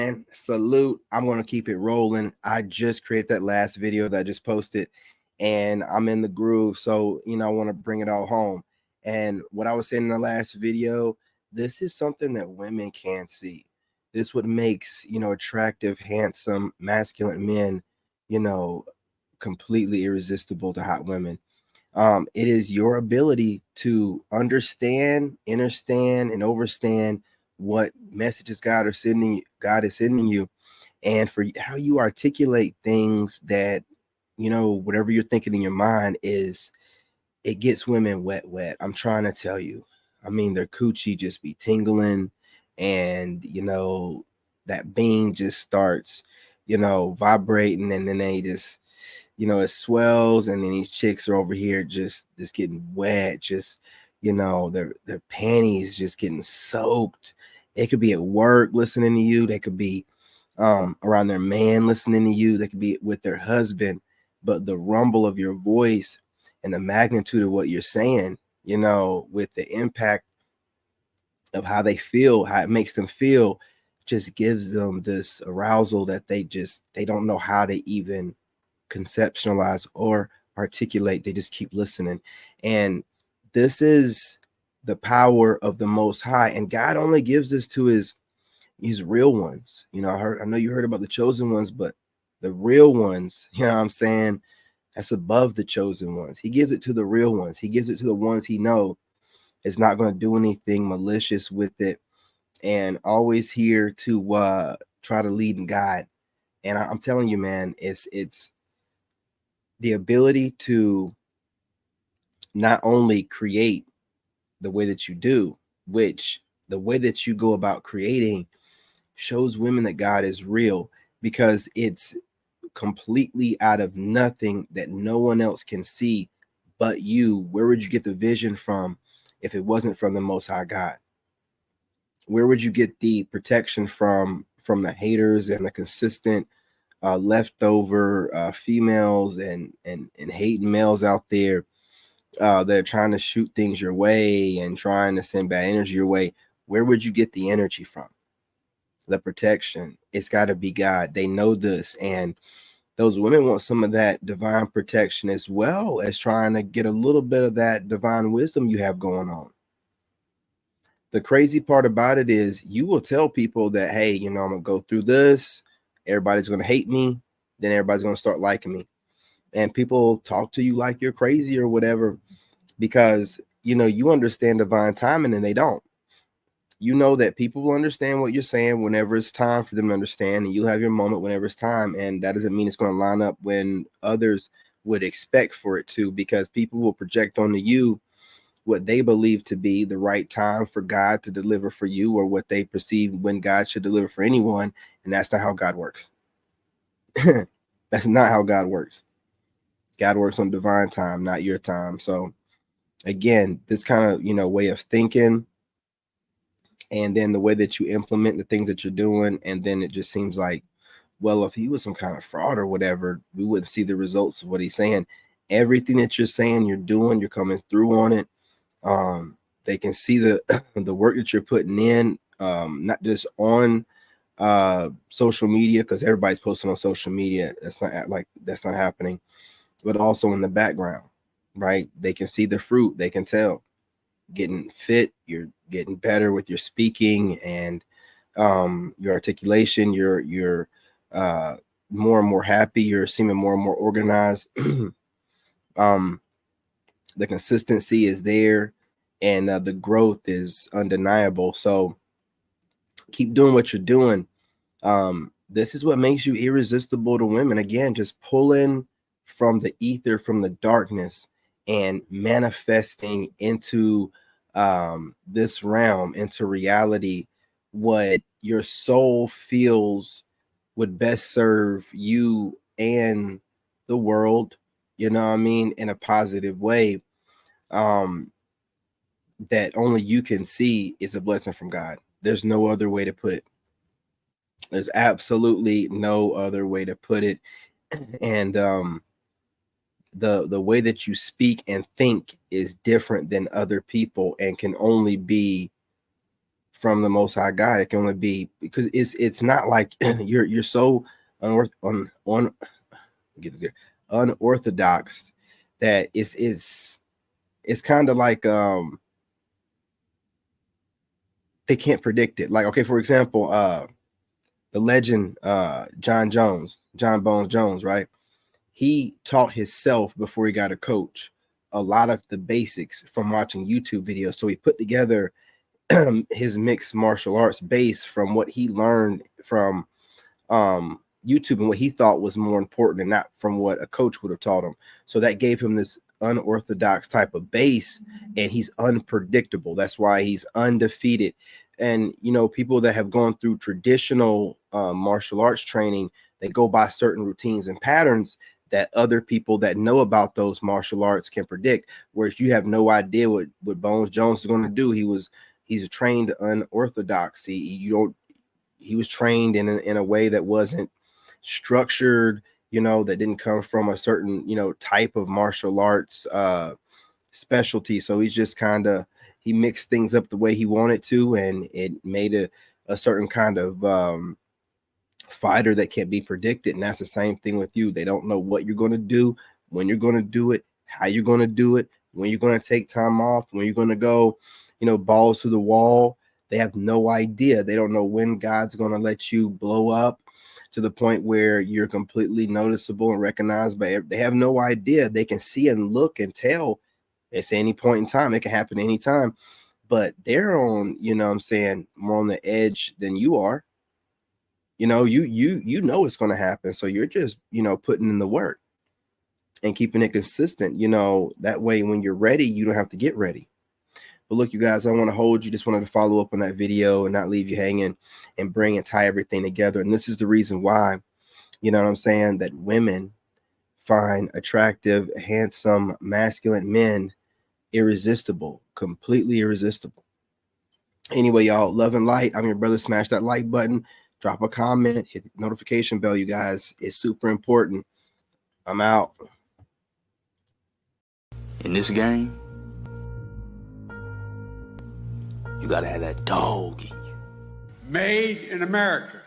And salute. I'm going to keep it rolling. I just created that last video that I just posted, and I'm in the groove. So, I want to bring it all home. And what I was saying in the last video, this is something that women can't see. This what makes, attractive, handsome, masculine men, you know, completely irresistible to hot women. It is your ability to understand, understand, and overstand what messages God is sending you, and for how you articulate things that, whatever you're thinking in your mind is, it gets women wet. I'm trying to tell you. I mean, their coochie just be tingling, and that bean just starts, vibrating, and then they just, it swells, and then these chicks are over here just getting wet, just, their panties just getting soaked. It could be at work listening to you. They could be around their man listening to you. They could be with their husband, but the rumble of your voice and the magnitude of what you're saying, with the impact of how they feel, how it makes them feel, just gives them this arousal that they don't know how to even conceptualize or articulate. They just keep listening. And this is the power of the Most High. And God only gives this to his real I know you heard about the chosen ones, but the real ones, what I'm saying, that's above the chosen ones. He gives it to the real ones. He gives it to the ones he know is not going to do anything malicious with it, and always here to try to lead and guide. And I'm telling you, man, it's the ability to not only create the way that you do, which the way that you go about creating shows women that God is real, because it's completely out of nothing that no one else can see but you. Where would you get the vision from if it wasn't from the Most High God? Where would you get the protection from the haters and the consistent leftover females and hating males out there that are trying to shoot things your way and trying to send bad energy your way? Where would you get the energy from? The protection, it's got to be God. They know this, and those women want some of that divine protection as well as trying to get a little bit of that divine wisdom you have going on. The crazy part about it is you will tell people that, hey, I'm gonna go through this, everybody's gonna hate me, then everybody's gonna start liking me, and people talk to you like you're crazy or whatever, because you understand divine timing and they don't. That people will understand what you're saying whenever it's time for them to understand, and you'll have your moment whenever it's time. And that doesn't mean it's going to line up when others would expect for it to, because people will project onto you what they believe to be the right time for God to deliver for you, or what they perceive when God should deliver for anyone. And that's not how God works. That's not how God works. God works on divine time, not your time. So again, this kind of, way of thinking, and then the way that you implement the things that you're doing, and then it just seems like, well, if he was some kind of fraud or whatever, we wouldn't see the results of what he's saying. Everything that you're saying, you're doing, you're coming through on it. They can see the the work that you're putting in, not just on social media, because everybody's posting on social media. That's not happening, but also in the background, right? They can see the fruit. They can tell. Getting fit, you're getting better with your speaking and your articulation. You're more and more happy. You're seeming more and more organized. The consistency is there, and the growth is undeniable. So keep doing what you're doing. This is what makes you irresistible to women. Again, just pulling from the ether, from the darkness, and manifesting into this realm, into reality, what your soul feels would best serve you and the world, what I mean, in a positive way, um, that only you can see is a blessing from God. There's no other way to put it. There's absolutely no other way to put it. And the way that you speak and think is different than other people, and can only be from the Most High God. It can only be because it's not like you're so unorthodox that it's kind of like they can't predict it. Like, okay, for example, the legend John Bones Jones, right? He taught himself before he got a coach a lot of the basics from watching YouTube videos. So he put together his mixed martial arts base from what he learned from YouTube and what he thought was more important and not from what a coach would have taught him. So that gave him this unorthodox type of base, and he's unpredictable. That's why he's undefeated. And you know, people that have gone through traditional martial arts training, they go by certain routines and patterns that other people that know about those martial arts can predict, whereas you have no idea what Bones Jones is going to do. He's a trained unorthodox. He was trained in a way that wasn't structured, you know, that didn't come from a certain, you know, type of martial arts specialty. So he's just kind of, he mixed things up the way he wanted to, and it made a certain kind of fighter that can't be predicted. And that's the same thing with you. They don't know what you're going to do, when you're going to do it, how you're going to do it, when you're going to take time off, when you're going to go, you know, balls to the wall. They have no idea. They don't know when God's going to let you blow up to the point where you're completely noticeable and recognized by every, they have no idea. They can see and look and tell it's any point in time. It can happen anytime, but they're on, you know what I'm saying, more on the edge than you are. You know, you know it's going to happen. So you're just, you know, putting in the work and keeping it consistent, you know, that way when you're ready, you don't have to get ready. But look, you guys, I want to hold you. Just wanted to follow up on that video and not leave you hanging and bring and tie everything together. And this is the reason why, you know what I'm saying, that women find attractive, handsome, masculine men irresistible, completely irresistible. Anyway, y'all, love and light. I'm your brother. Smash that like button. Drop a comment. Hit the notification bell, you guys. It's super important. I'm out. In this game, you gotta have that dog in you. Made in America.